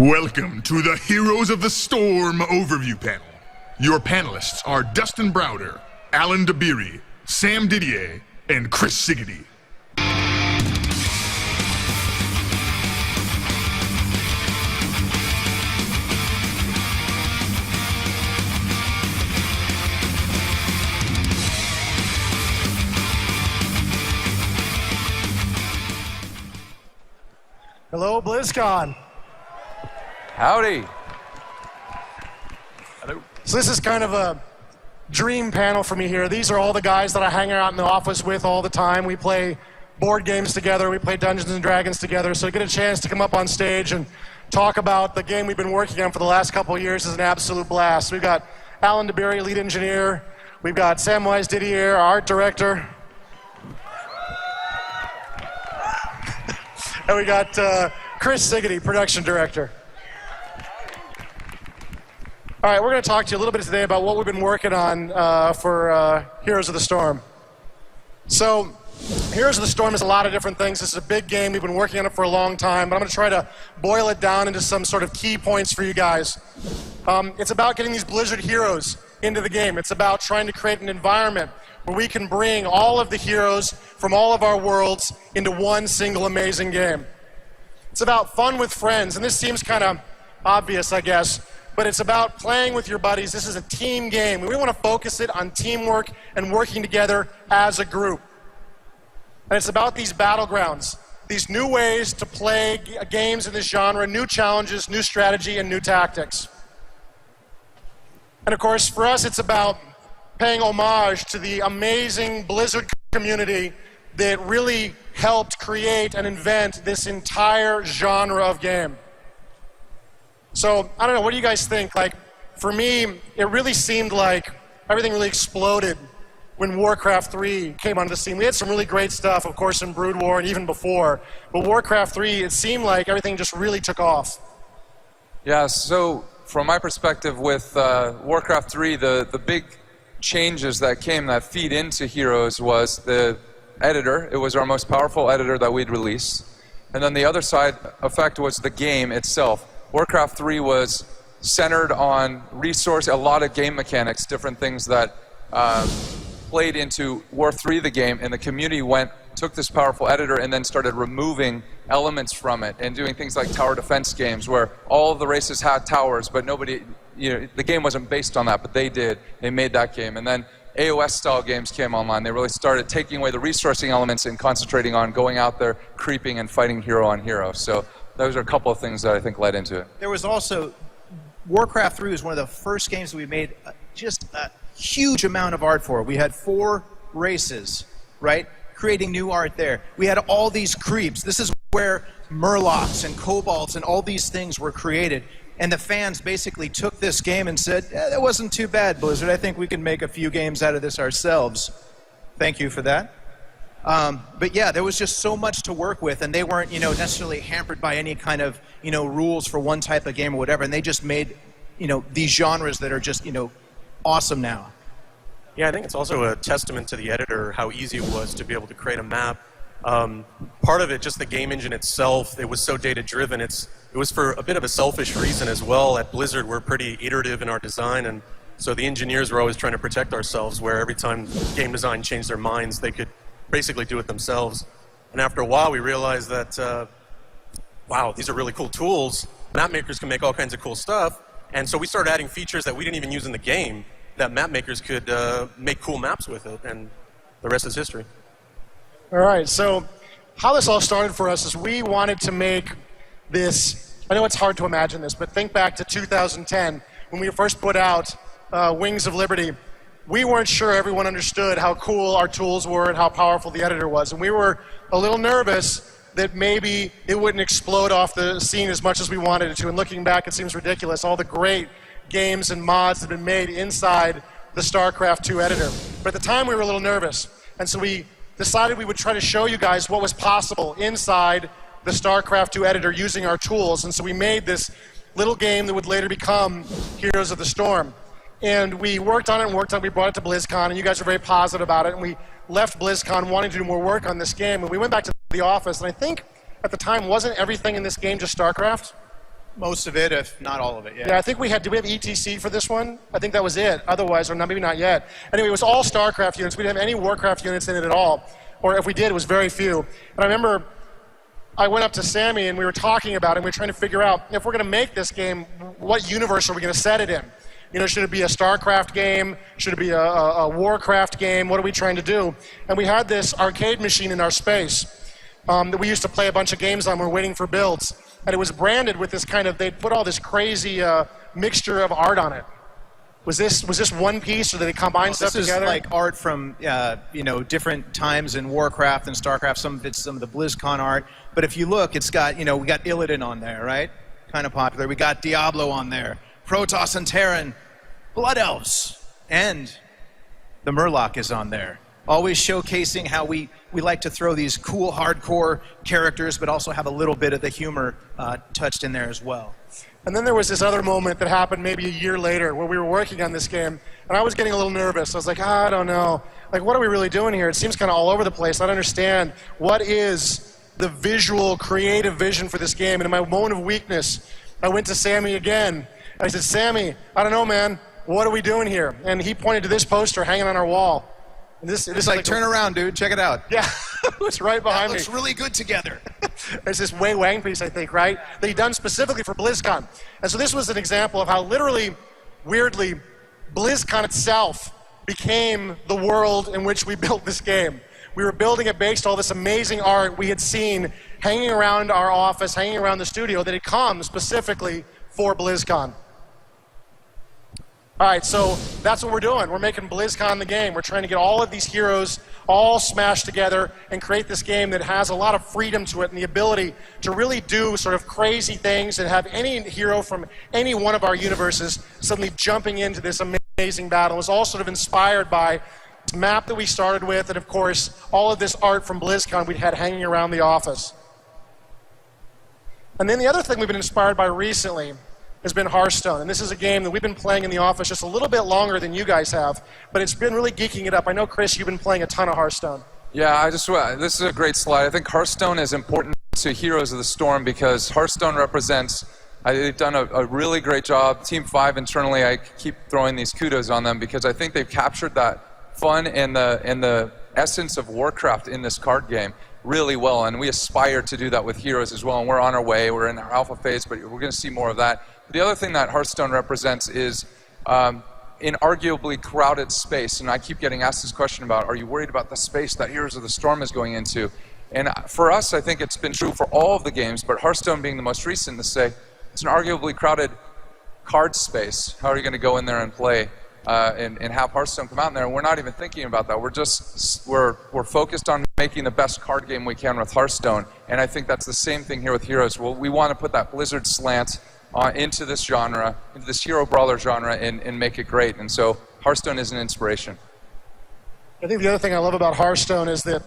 Welcome to the Heroes of the Storm overview panel. Your panelists are Dustin Browder, Alan Dabiri, Sam Didier, and Chris Siggety. Hello, Blizzcon. Howdy. Hello. So this is kind of a dream panel for me here. These are all the guys that I hang out in the office with all the time. We play board games together. We play Dungeons and Dragons together. So to get a chance to come up on stage and talk about the game we've been working on for the last couple of years is an absolute blast. We've got Alan Dabiri, lead engineer. We've got Samwise Didier, our art director. And we got Chris Siggety, production director. All right, we're going to talk to you a little bit today about what we've been working on for Heroes of the Storm. So, Heroes of the Storm is a lot of different things. This is a big game. We've been working on it for a long time, but I'm going to try to boil it down into some sort of key points for you guys. It's about getting these Blizzard heroes into the game. It's about trying to create an environment where we can bring all of the heroes from all of our worlds into one single amazing game. It's about fun with friends, and this seems kind of obvious, I guess, but it's about playing with your buddies. This is a team game. We want to focus it on teamwork and working together as a group. And it's about these battlegrounds, these new ways to play games in this genre, new challenges, new strategy, and new tactics. And of course, for us, it's about paying homage to the amazing Blizzard community that really helped create and invent this entire genre of game. So, I don't know, what do you guys think? Like, for me, it really seemed like everything really exploded when Warcraft 3 came onto the scene. We had some really great stuff, of course, in Brood War and even before. But Warcraft 3, it seemed like everything just really took off. Yeah, so from my perspective with Warcraft 3, the big changes that came that feed into Heroes was the editor. It was our most powerful editor that we'd released. And then the other side effect was the game itself. Warcraft 3 was centered on a lot of game mechanics, different things that played into War 3, the game, and the community took this powerful editor and then started removing elements from it and doing things like tower defense games where all of the races had towers, but nobody, the game wasn't based on that, but they did. They made that game. And then AOS-style games came online. They really started taking away the resourcing elements and concentrating on going out there, creeping, and fighting hero on hero. So those are a couple of things that I think led into it. There was also, Warcraft 3 was one of the first games that we made just a huge amount of art for. We had 4 races, right? Creating new art there. We had all these creeps. This is where Murlocs and Kobolds and all these things were created. And the fans basically took this game and said, that wasn't too bad, Blizzard. I think we can make a few games out of this ourselves. Thank you for that. But yeah, there was just so much to work with, and they weren't, necessarily hampered by any kind of, rules for one type of game or whatever. And they just made, these genres that are just, awesome now. Yeah, I think it's also a testament to the editor how easy it was to be able to create a map. Part of it, just the game engine itself, it was so data-driven. It was for a bit of a selfish reason as well. At Blizzard, we're pretty iterative in our design, and so the engineers were always trying to protect ourselves, where every time game design changed their minds, they could basically do it themselves. And after a while, we realized that, wow, these are really cool tools. Map makers can make all kinds of cool stuff. And so we started adding features that we didn't even use in the game that map makers could make cool maps with it. And the rest is history. All right, so how this all started for us is we wanted to make this, I know it's hard to imagine this, but think back to 2010 when we first put out Wings of Liberty. We weren't sure everyone understood how cool our tools were and how powerful the editor was. And we were a little nervous that maybe it wouldn't explode off the scene as much as we wanted it to. And looking back, it seems ridiculous. All the great games and mods that have been made inside the StarCraft 2 editor. But at the time, we were a little nervous. And so we decided we would try to show you guys what was possible inside the StarCraft 2 editor using our tools. And so we made this little game that would later become Heroes of the Storm. And we worked on it and worked on it. We brought it to Blizzcon, and you guys are very positive about it. And we left Blizzcon wanting to do more work on this game. And we went back to the office, and I think at the time, wasn't everything in this game just StarCraft? Most of it, if not all of it, yeah. Yeah, I think we had, did we have ETC for this one? I think that was it. Otherwise, or not, maybe not yet. Anyway, it was all StarCraft units. We didn't have any Warcraft units in it at all. Or if we did, it was very few. And I remember I went up to Sammy and we were talking about it, and we were trying to figure out, if we're going to make this game, what universe are we going to set it in? You know, should it be a StarCraft game? Should it be a Warcraft game? What are we trying to do? And we had this arcade machine in our space that we used to play a bunch of games on. We were waiting for builds. And it was branded with this kind of, they'd put all this crazy mixture of art on it. Was this one piece, or did they combine stuff together? This is like art from different times in Warcraft and StarCraft. Some of it's some of the BlizzCon art. But if you look, it's got, we got Illidan on there, right? Kind of popular. We got Diablo on there, Protoss and Terran, Blood Elves, and the Murloc is on there. Always showcasing how we like to throw these cool, hardcore characters, but also have a little bit of the humor touched in there as well. And then there was this other moment that happened maybe a year later where we were working on this game, and I was getting a little nervous. I was like, I don't know. Like, what are we really doing here? It seems kind of all over the place. I don't understand. What is the visual, creative vision for this game? And in my moment of weakness, I went to Sammy again. And I said, Sammy, I don't know, man. What are we doing here? And he pointed to this poster hanging on our wall. And this it's like, turn around, dude. Check it out. Yeah, it's right behind me. Looks really good together. There's this Wei Wang piece, I think, right? That he done specifically for BlizzCon. And so this was an example of how literally, weirdly, BlizzCon itself became the world in which we built this game. We were building it based on all this amazing art we had seen hanging around our office, hanging around the studio, that had come specifically for BlizzCon. All right, so that's what we're doing. We're making BlizzCon the game. We're trying to get all of these heroes all smashed together and create this game that has a lot of freedom to it and the ability to really do sort of crazy things and have any hero from any one of our universes suddenly jumping into this amazing battle. It was all sort of inspired by this map that we started with, and of course, all of this art from BlizzCon we'd had hanging around the office. And then the other thing we've been inspired by recently has been Hearthstone. And this is a game that we've been playing in the office just a little bit longer than you guys have, but it's been really geeking it up. I know, Chris, you've been playing a ton of Hearthstone. Yeah, this is a great slide. I think Hearthstone is important to Heroes of the Storm because Hearthstone represents, they've done a really great job. Team 5 internally, I keep throwing these kudos on them because I think they've captured that fun and the essence of Warcraft in this card game really well, and we aspire to do that with Heroes as well, and we're on our way. We're in our alpha phase, but we're going to see more of that. The other thing that Hearthstone represents is an arguably crowded space, and I keep getting asked this question about, are you worried about the space that Heroes of the Storm is going into? And for us, I think it's been true for all of the games, but Hearthstone being the most recent to say, it's an arguably crowded card space. How are you going to go in there and play and have Hearthstone come out in there? And we're not even thinking about that. We're focused on making the best card game we can with Hearthstone, and I think that's the same thing here with Heroes. Well, we want to put that Blizzard slant into this genre, into this hero brawler genre, and make it great. And so Hearthstone is an inspiration. I think the other thing I love about Hearthstone is that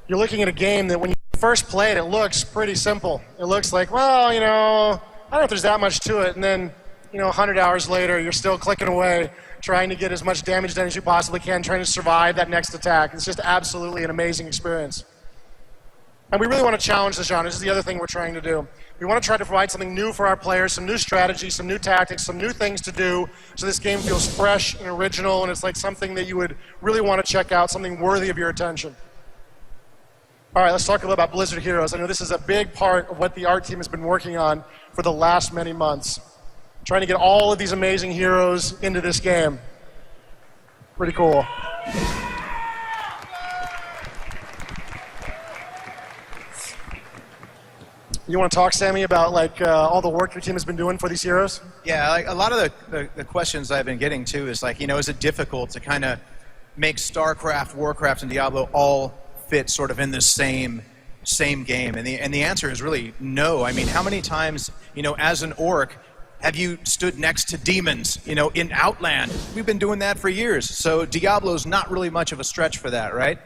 you're looking at a game that when you first play it, it looks pretty simple. It looks like, well, I don't know if there's that much to it. And then, 100 hours later, you're still clicking away, trying to get as much damage done as you possibly can, trying to survive that next attack. It's just absolutely an amazing experience. And we really want to challenge the genre. This is the other thing we're trying to do. We want to try to provide something new for our players, some new strategies, some new tactics, some new things to do, so this game feels fresh and original, and it's like something that you would really want to check out, something worthy of your attention. All right, let's talk a little about Blizzard Heroes. I know this is a big part of what the art team has been working on for the last many months, trying to get all of these amazing heroes into this game. Pretty cool. You want to talk, Sammy, about all the work your team has been doing for these heroes? Yeah, a lot of the questions I've been getting to is is it difficult to kind of make StarCraft, Warcraft, and Diablo all fit sort of in the same game? And the answer is really no. I mean, how many times, as an orc, have you stood next to demons, in Outland? We've been doing that for years. So Diablo's not really much of a stretch for that, right?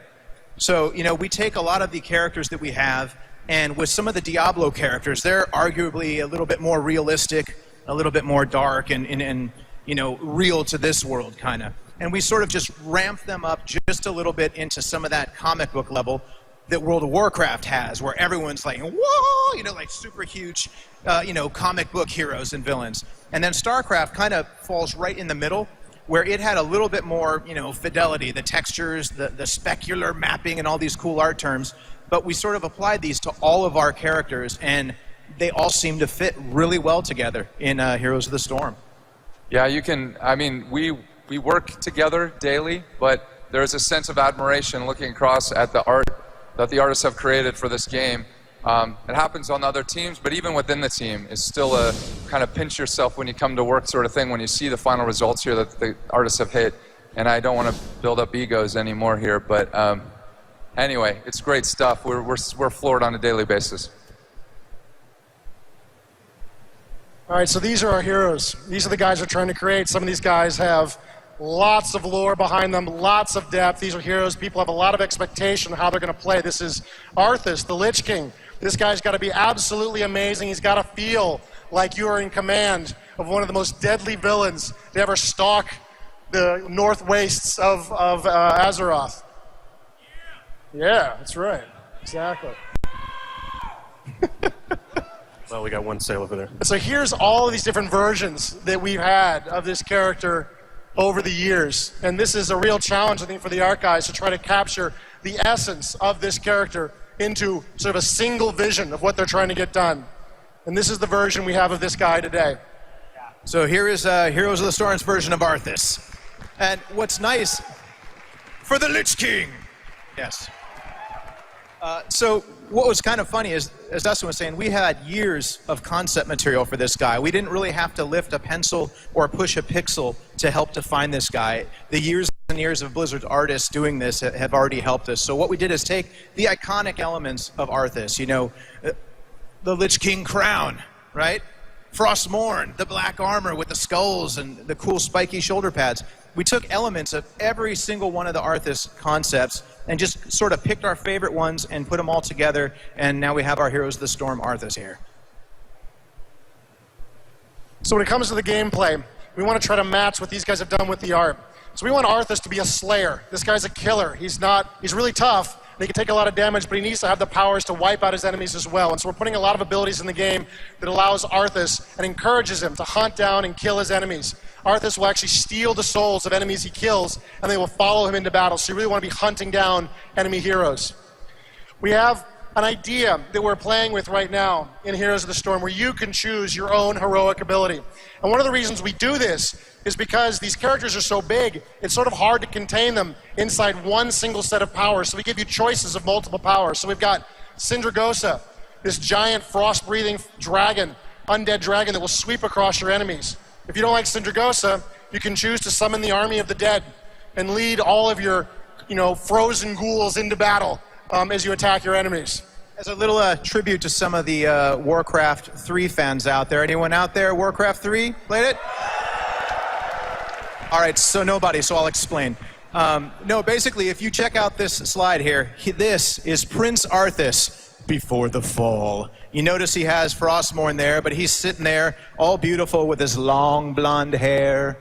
So, we take a lot of the characters that we have, and with some of the Diablo characters, they're arguably a little bit more realistic, a little bit more dark, and real to this world, kind of. And we sort of just ramp them up just a little bit into some of that comic book level, that World of Warcraft has, where everyone's like, whoa, you know, like super huge, you know, comic book heroes and villains. And then StarCraft kind of falls right in the middle, where it had a little bit more, you know, fidelity, the textures, the specular mapping, and all these cool art terms. But we sort of applied these to all of our characters, and they all seem to fit really well together in Heroes of the Storm. Yeah, you can. I mean, we work together daily, but there's a sense of admiration looking across at the art that the artists have created for this game. It happens on other teams, but even within the team, it's still a kind of pinch yourself when you come to work sort of thing when you see the final results here that the artists have hit. And I don't want to build up egos anymore here, but anyway, it's great stuff. We're floored on a daily basis. All right, so these are our heroes. These are the guys we're trying to create. Some of these guys have lots of lore behind them, lots of depth. These are heroes. People have a lot of expectation of how they're going to play. This is Arthas, the Lich King. This guy's got to be absolutely amazing. He's got to feel like you are in command of one of the most deadly villains to ever stalk the north wastes of Azeroth. Yeah, that's right. Exactly. Well, we got one sail over there. So here's all of these different versions that we've had of this character over the years. And this is a real challenge, I think, for the art guys to try to capture the essence of this character into sort of a single vision of what they're trying to get done. And this is the version we have of this guy today. So here is Heroes of the Storm's version of Arthas. And what's nice, for the Lich King! Yes. So what was kind of funny is, as Dustin was saying, we had years of concept material for this guy. We didn't really have to lift a pencil or push a pixel to help define this guy. The years and years of Blizzard's artists doing this have already helped us. So what we did is take the iconic elements of Arthas, you know, the Lich King crown, right? Frostmourne, the black armor with the skulls and the cool spiky shoulder pads. We took elements of every single one of the Arthas concepts and just sort of picked our favorite ones and put them all together, and now we have our Heroes of the Storm Arthas here. So when it comes to the gameplay, we want to try to match what these guys have done with the art. So we want Arthas to be a slayer. This guy's a killer. He's really tough. He can take a lot of damage, but he needs to have the powers to wipe out his enemies as well. And so we're putting a lot of abilities in the game that allows Arthas and encourages him to hunt down and kill his enemies. Arthas will actually steal the souls of enemies he kills, and they will follow him into battle. So you really want to be hunting down enemy heroes. We have an idea that we're playing with right now in Heroes of the Storm where you can choose your own heroic ability. And one of the reasons we do this is because these characters are so big, it's sort of hard to contain them inside one single set of powers. So we give you choices of multiple powers. So we've got Sindragosa, this giant frost-breathing dragon, undead dragon that will sweep across your enemies. If you don't like Sindragosa, you can choose to summon the army of the dead and lead all of your, frozen ghouls into battle as you attack your enemies. As a little tribute to some of the Warcraft 3 fans out there. Anyone out there, Warcraft 3? Played it? All right, so nobody, so I'll explain. No, basically, if you check out this slide here, this is Prince Arthas before the fall. You notice he has Frostmourne there, but he's sitting there all beautiful with his long blonde hair,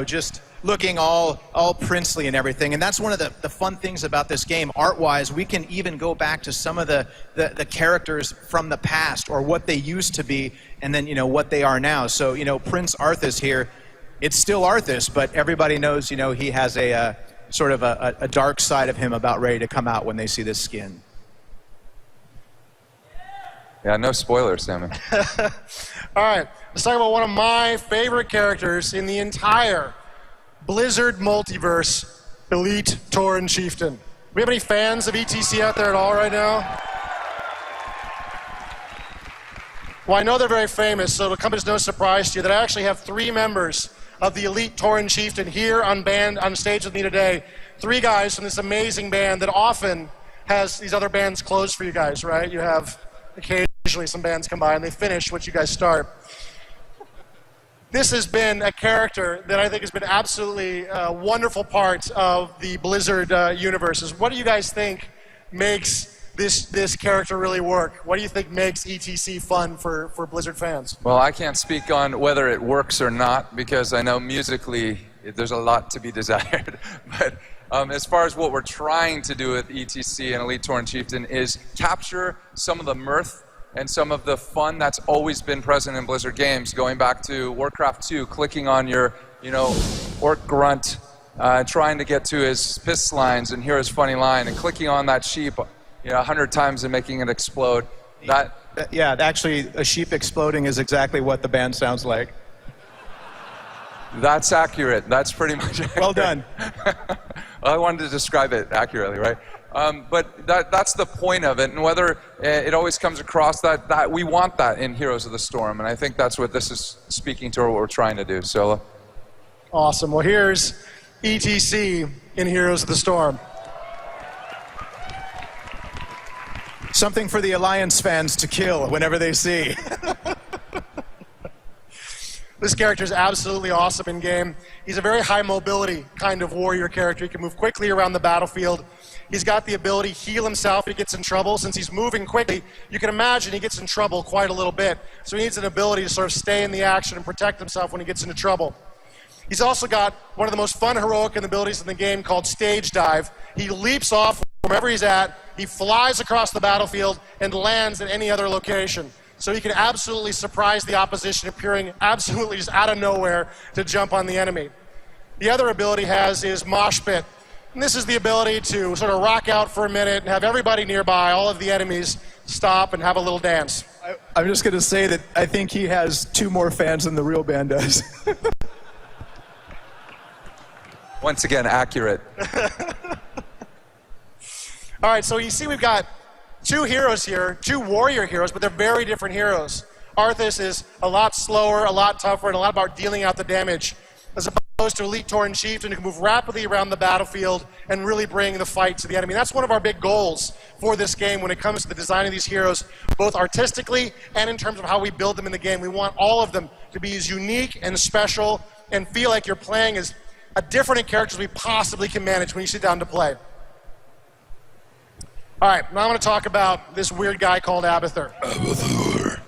just looking all princely and everything. And that's one of the fun things about this game. Art-wise, we can even go back to some of the characters from the past or what they used to be and then, what they are now. So, Prince Arthas here, it's still Arthas, but everybody knows, he has a sort of a dark side of him about ready to come out when they see this skin. Yeah, no spoilers, Sammy. All right, let's talk about one of my favorite characters in the entire Blizzard multiverse, Elite Tauren Chieftain. We have any fans of ETC out there at all right now? Well, I know they're very famous, so it'll come as no surprise to you that I actually have 3 members of the Elite Tauren Chieftain here on stage with me today. 3 guys from this amazing band that often has these other bands close for you guys, right? You have occasionally some bands come by and they finish what you guys start. This has been a character that I think has been absolutely a wonderful part of the Blizzard universes. What do you guys think makes this character really work? What do you think makes ETC fun for Blizzard fans? Well, I can't speak on whether it works or not because I know musically there's a lot to be desired. But As far as what we're trying to do with ETC and Elite Torn Chieftain is capture some of the mirth and some of the fun that's always been present in Blizzard games, going back to Warcraft 2, clicking on your, orc grunt, trying to get to his piss lines and hear his funny line, and clicking on that sheep, 100 times and making it explode. Yeah, actually, a sheep exploding is exactly what the band sounds like. That's accurate. That's pretty much accurate. Well done. I wanted to describe it accurately, right? But that's the point of it, and whether it always comes across that we want that in Heroes of the Storm, and I think that's what this is speaking to, or what we're trying to do. So, Awesome. Well, here's ETC in Heroes of the Storm. Something for the Alliance fans to kill whenever they see. This character is absolutely awesome in game. He's a very high mobility kind of warrior character. He can move quickly around the battlefield. He's got the ability to heal himself if he gets in trouble. Since he's moving quickly, you can imagine he gets in trouble quite a little bit. So he needs an ability to sort of stay in the action and protect himself when he gets into trouble. He's also got one of the most fun heroic abilities in the game called Stage Dive. He leaps off wherever he's at, he flies across the battlefield and lands at any other location. So he can absolutely surprise the opposition, appearing absolutely just out of nowhere to jump on the enemy. The other ability he has is Mosh Pit. And this is the ability to sort of rock out for a minute and have everybody nearby, all of the enemies, stop and have a little dance. I'm just going to say that I think he has 2 more fans than the real band does. once again, accurate. All right, so you see we've got 2 heroes here, 2 warrior heroes, but they're very different heroes. Arthas is a lot slower, a lot tougher, and a lot about dealing out the damage, as opposed to Elite Torn Chieftain, who can move rapidly around the battlefield and really bring the fight to the enemy. That's one of our big goals for this game when it comes to the design of these heroes, both artistically and in terms of how we build them in the game. We want all of them to be as unique and special and feel like you're playing as a different character as we possibly can manage when you sit down to play. All right, now I'm going to talk about this weird guy called Abathur. Abathur.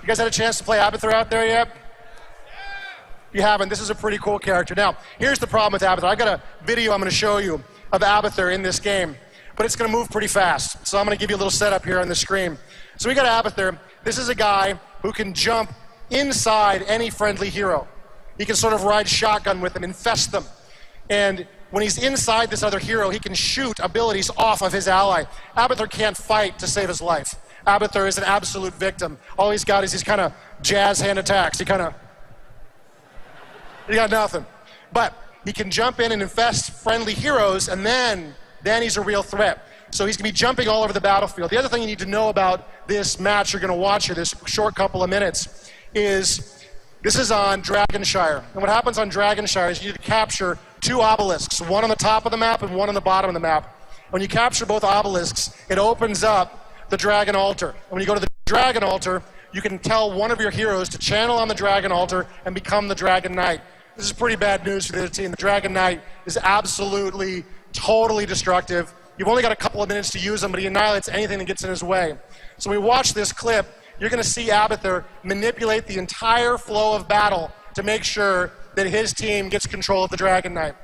You guys had a chance to play Abathur out there yet? You haven't. This is a pretty cool character. Now, here's the problem with Abathur. I got a video I'm going to show you of Abathur in this game, but it's going to move pretty fast. So I'm going to give you a little setup here on the screen. So we got Abathur. This is a guy who can jump inside any friendly hero. He can sort of ride shotgun with them, infest them. And when he's inside this other hero, he can shoot abilities off of his ally. Abathur can't fight to save his life. Abathur is an absolute victim. All he's got is these kind of jazz hand attacks. He got nothing. But he can jump in and infest friendly heroes, and then he's a real threat. So he's going to be jumping all over the battlefield. The other thing you need to know about this match you're going to watch here, this short couple of minutes, is this is on Dragonshire. And what happens on Dragonshire is you need to capture 2 obelisks, one on the top of the map and one on the bottom of the map. When you capture both obelisks, it opens up the Dragon Altar. And when you go to the Dragon Altar, you can tell one of your heroes to channel on the Dragon Altar and become the Dragon Knight. This is pretty bad news for the team. The Dragon Knight is absolutely, totally destructive. You've only got a couple of minutes to use him, but he annihilates anything that gets in his way. So when we watch this clip, you're going to see Abathur manipulate the entire flow of battle to make sure that his team gets control of the Dragon Knight.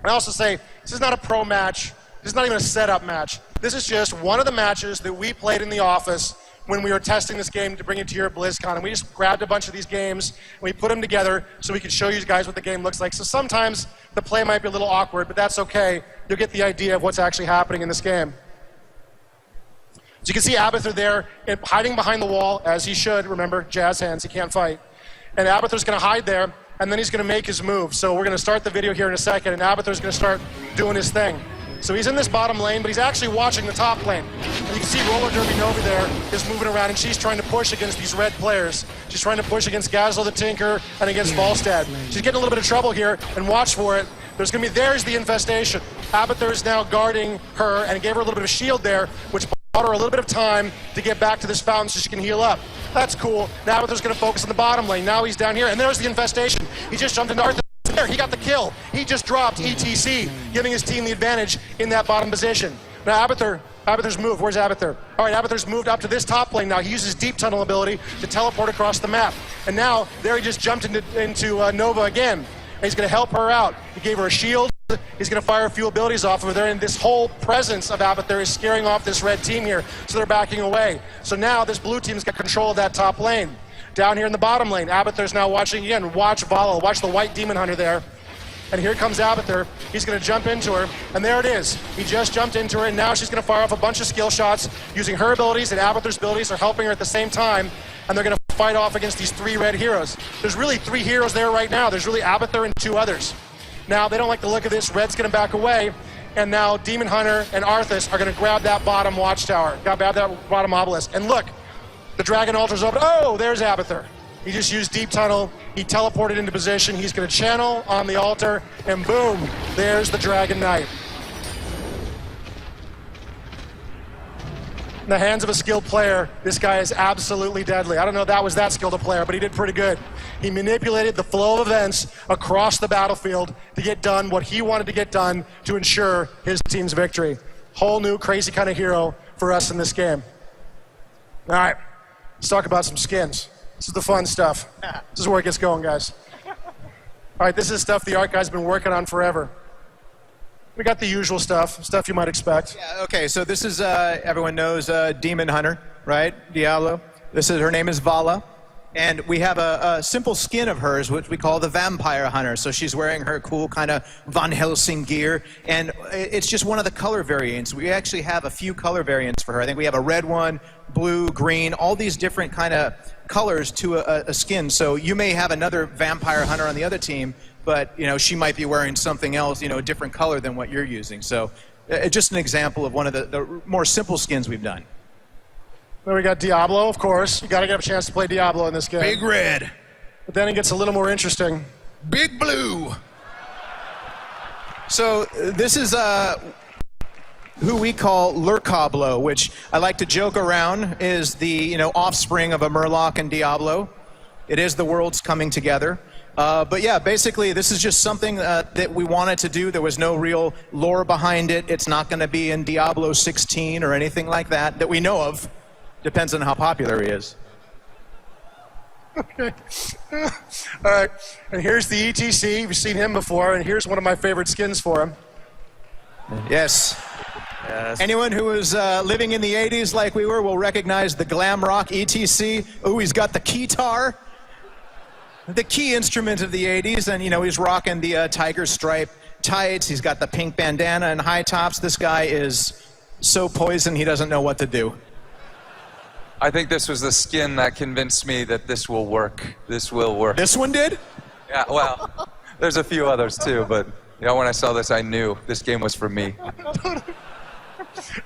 I also say, this is not a pro match. This is not even a setup match. This is just one of the matches that we played in the office when we were testing this game to bring it to here at Blizzcon. And we just grabbed a bunch of these games, and we put them together so we could show you guys what the game looks like. So sometimes the play might be a little awkward, but that's okay. You'll get the idea of what's actually happening in this game. So you can see Abathur there, hiding behind the wall, as he should. Remember, jazz hands, he can't fight. And Abathur's going to hide there, and then he's going to make his move. So we're going to start the video here in a second, and Abathur's going to start doing his thing. So he's in this bottom lane, but he's actually watching the top lane. And you can see Roller Derby Nova there is moving around, and she's trying to push against these red players. She's trying to push against Gazelle the Tinker and against Volstad. She's getting a little bit of trouble here, and watch for it. There's the infestation. Abathur is now guarding her and gave her a little bit of shield there, which bought her a little bit of time to get back to this fountain so she can heal up. That's cool. Now Abathur's going to focus on the bottom lane. Now he's down here, and there's the infestation. He just jumped into Arthur. There, he got the kill. He just dropped ETC, giving his team the advantage in that bottom position. Now Abathur's moved. Where's Abathur? All right, Abathur's moved up to this top lane now. He uses deep tunnel ability to teleport across the map. And now, there he just jumped into Nova again. And he's going to help her out. He gave her a shield He's going to fire a few abilities off of there, and this whole presence of Abathur is scaring off this red team here, so they're backing away. So now this blue team's got control of that top lane. Down here in the bottom lane, Abathur's now watching again. Watch Vala, watch the white demon hunter there. And here comes Abathur. He's going to jump into her, and there it is. He just jumped into her, and now she's going to fire off a bunch of skill shots using her abilities, and Abathur's abilities are helping her at the same time, and they're going to fight off against these 3 red heroes. There's really 3 heroes there right now. There's really Abathur and 2 others. Now, they don't like the look of this. Red's going to back away, and now Demon Hunter and Arthas are going to grab that bottom watchtower, grab that bottom obelisk. And look, the Dragon Altar's open. Oh, there's Abathur. He just used Deep Tunnel. He teleported into position. He's going to channel on the altar, and boom, there's the Dragon Knight. In the hands of a skilled player, this guy is absolutely deadly. I don't know if that was that skilled a player, but he did pretty good. He manipulated the flow of events across the battlefield to get done what he wanted to get done to ensure his team's victory. Whole new crazy kind of hero for us in this game. All right, let's talk about some skins. This is the fun stuff. This is where it gets going, guys. All right, this is stuff the art guy's been working on forever. We got the usual stuff you might expect. Yeah, okay, so this is, everyone knows Demon Hunter, right? Diablo. Her name is Vala. And we have a simple skin of hers, which we call the Vampire Hunter. So she's wearing her cool kind of Van Helsing gear. And it's just one of the color variants. We actually have a few color variants for her. I think we have a red one, blue, green, all these different kind of colors to a skin. So you may have another Vampire Hunter on the other team, but she might be wearing something else, a different color than what you're using. So just an example of one of the more simple skins we've done. Then we got Diablo, of course. You got to get a chance to play Diablo in this game. Big red. But then it gets a little more interesting. Big blue. So this is who we call Lurkablo, which I like to joke around is the offspring of a Murloc and Diablo. It is the worlds coming together. But yeah, basically this is just something that we wanted to do. There was no real lore behind it. It's not going to be in Diablo 16 or anything like that we know of. Depends on how popular he is. Okay. All right, and here's the ETC. You've seen him before, and here's one of my favorite skins for him. Yes. Anyone who was living in the 80s like we were will recognize the glam rock ETC. Oh, he's got the keytar, the key instrument of the 80s, and he's rocking the tiger stripe tights. He's got the pink bandana and high tops. This guy is so poison he doesn't know what to do. I think this was the skin that convinced me that this will work. This will work. This one did? Yeah, well, there's a few others too, but when I saw this, I knew this game was for me. I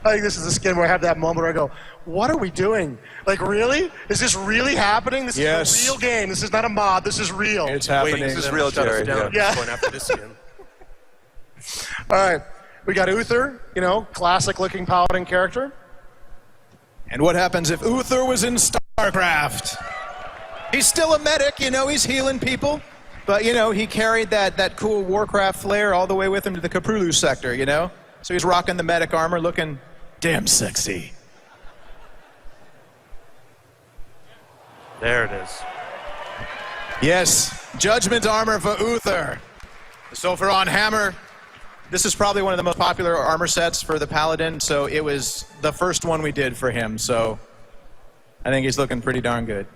think this is the skin where I have that moment where I go, what are we doing? Like, really? Is this really happening? This is a real game. This is not a mod. This is real. It's happening. This is real, Jerry. Yeah. Going after this skin. All right. We got Uther, classic-looking paladin character. And what happens if Uther was in StarCraft? He's still a medic, he's healing people. But, he carried that cool Warcraft flair all the way with him to the Caprulu sector, So he's rocking the medic armor looking damn sexy. There it is. Yes, Judgment armor for Uther. So for on Hammer, this is probably one of the most popular armor sets for the Paladin, so it was the first one we did for him, so I think he's looking pretty darn good.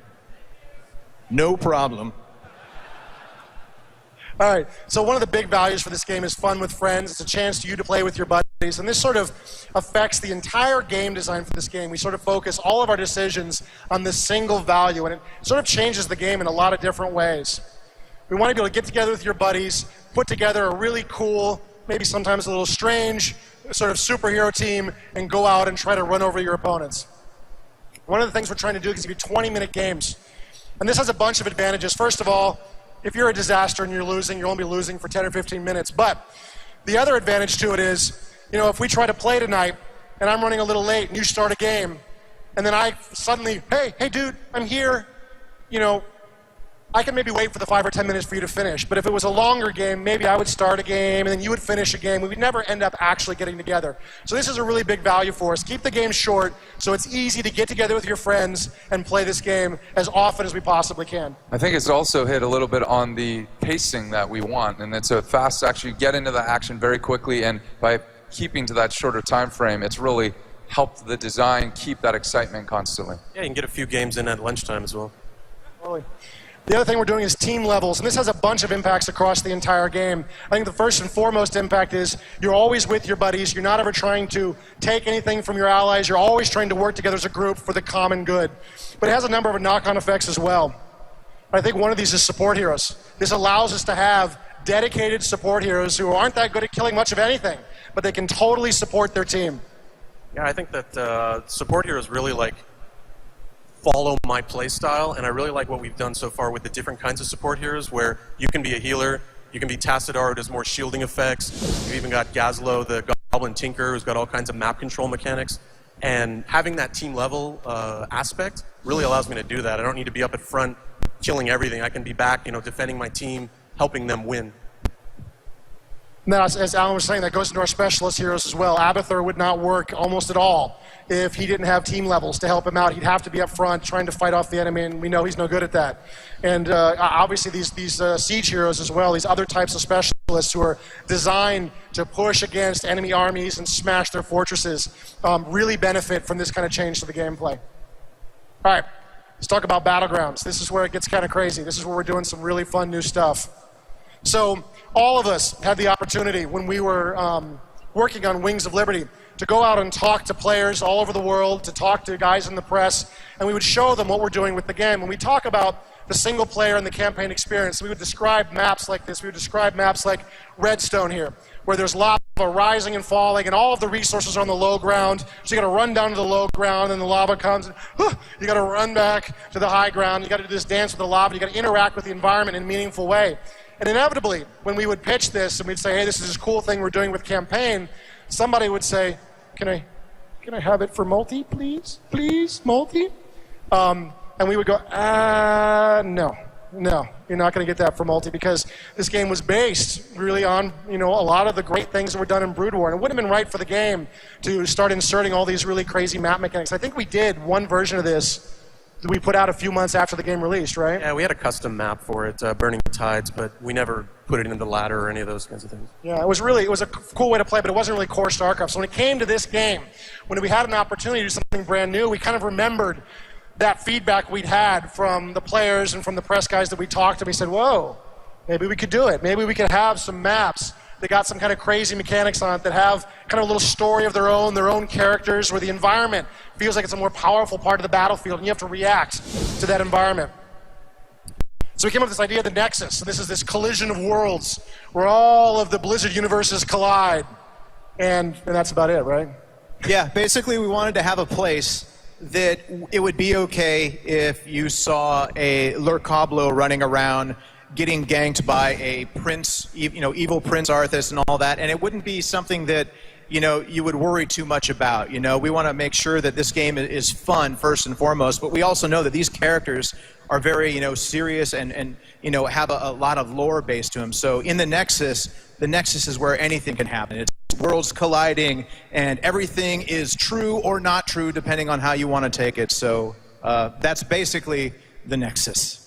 No problem. All right, so one of the big values for this game is fun with friends. It's a chance for you to play with your buddies, and this sort of affects the entire game design for this game. We sort of focus all of our decisions on this single value, and it sort of changes the game in a lot of different ways. We want to be able to get together with your buddies, put together a really cool, maybe sometimes a little strange, sort of superhero team, and go out and try to run over your opponents. One of the things we're trying to do is give you 20-minute games. And this has a bunch of advantages. First of all, if you're a disaster and you're losing, you'll only be losing for 10 or 15 minutes. But the other advantage to it is, if we try to play tonight, and I'm running a little late, and you start a game, and then I suddenly, hey dude, I'm here, I can maybe wait for the 5 or 10 minutes for you to finish. But if it was a longer game, maybe I would start a game and then you would finish a game. We would never end up actually getting together. So this is a really big value for us. Keep the game short so it's easy to get together with your friends and play this game as often as we possibly can. I think it's also hit a little bit on the pacing that we want, and it's a fast actually get into the action very quickly, and by keeping to that shorter time frame, it's really helped the design keep that excitement constantly. Yeah, you can get a few games in at lunchtime as well. Totally. The other thing we're doing is team levels, and this has a bunch of impacts across the entire game. I think the first and foremost impact is you're always with your buddies. You're not ever trying to take anything from your allies. You're always trying to work together as a group for the common good. But it has a number of knock-on effects as well. I think one of these is support heroes. This allows us to have dedicated support heroes who aren't that good at killing much of anything, but they can totally support their team. Yeah, I think that support heroes really follow my play style, and I really like what we've done so far with the different kinds of support heroes, where you can be a healer, you can be Tassadar, who does more shielding effects, you've even got Gazlo, the Goblin Tinker, who's got all kinds of map control mechanics, and having that team level aspect really allows me to do that. I don't need to be up at front killing everything. I can be back, defending my team, helping them win. Now, as Alan was saying, that goes into our specialist heroes as well. Abathur would not work almost at all if he didn't have team levels to help him out. He'd have to be up front trying to fight off the enemy, and we know he's no good at that. And obviously these siege heroes as well, these other types of specialists who are designed to push against enemy armies and smash their fortresses, really benefit from this kind of change to the gameplay. All right, let's talk about Battlegrounds. This is where it gets kind of crazy. This is where we're doing some really fun new stuff. So all of us had the opportunity when we were working on Wings of Liberty to go out and talk to players all over the world, to talk to guys in the press, and we would show them what we're doing with the game. When we talk about the single player and the campaign experience, we would describe maps like this. We would describe maps like Redstone here, where there's lava rising and falling, and all of the resources are on the low ground. So you got to run down to the low ground, and the lava comes. And, you got to run back to the high ground. You got to do this dance with the lava. You got to interact with the environment in a meaningful way. And inevitably, when we would pitch this and we'd say, hey, this is this cool thing we're doing with campaign, somebody would say, can I have it for multi, please? Please, multi? And we would go, no, you're not going to get that for multi, because this game was based really on, a lot of the great things that were done in Brood War. And it wouldn't have been right for the game to start inserting all these really crazy map mechanics. I think we did one version of this that we put out a few months after the game released, right? Yeah, we had a custom map for it, Burning the Tides, but we never put it into the ladder or any of those kinds of things. Yeah, it was a cool way to play, but it wasn't really core StarCraft. So when it came to this game, when we had an opportunity to do something brand new, we kind of remembered that feedback we'd had from the players and from the press guys that we talked to. We said, whoa, maybe we could do it. Maybe we could have some maps that got some kind of crazy mechanics on it, that have kind of a little story of their own characters, where the environment feels like it's a more powerful part of the battlefield, and you have to react to that environment. So we came up with this idea of the Nexus. So this is this collision of worlds where all of the Blizzard universes collide. And that's about it, right? Yeah, basically we wanted to have a place that it would be okay if you saw a Lurkablo running around getting ganked by a prince, evil Prince Arthas and all that, and it wouldn't be something that, you would worry too much about. We want to make sure that this game is fun first and foremost, but we also know that these characters are very, serious and have a lot of lore base to them. So in the Nexus is where anything can happen. It's worlds colliding, and everything is true or not true depending on how you want to take it. So that's basically the Nexus.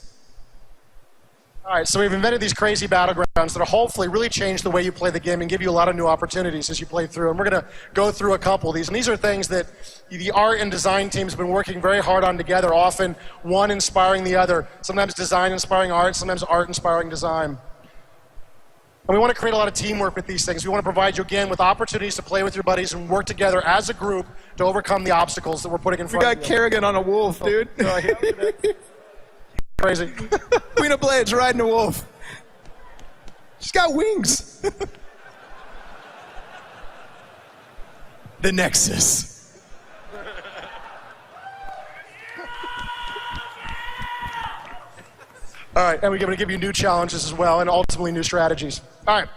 All right, so we've invented these crazy battlegrounds that will hopefully really change the way you play the game and give you a lot of new opportunities as you play through. And we're going to go through a couple of these. And these are things that the art and design teams have been working very hard on together, often one inspiring the other. Sometimes design inspiring art, sometimes art inspiring design. And we want to create a lot of teamwork with these things. We want to provide you, again, with opportunities to play with your buddies and work together as a group to overcome the obstacles that we're putting in front of you. We got Kerrigan on a wolf, dude. Crazy. Queen of Blades riding a wolf. She's got wings. The Nexus. All right, and we're going to give you new challenges as well, and ultimately new strategies. All right.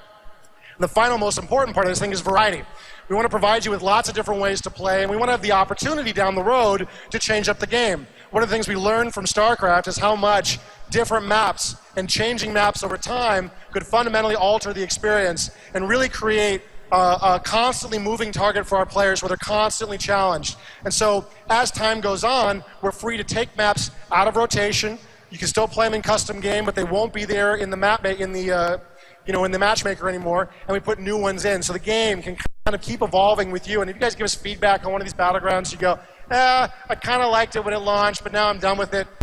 The final, most important part of this thing is variety. We want to provide you with lots of different ways to play, and we want to have the opportunity down the road to change up the game. One of the things we learned from StarCraft is how much different maps, and changing maps over time could fundamentally alter the experience and really create a constantly moving target for our players where they're constantly challenged. And so as time goes on, we're free to take maps out of rotation. You can still play them in custom game, but they won't be there in the in the matchmaker anymore, and we put new ones in. So the game can kind of keep evolving with you. And if you guys give us feedback on one of these battlegrounds, you go, I kind of liked it when it launched, but now I'm done with it.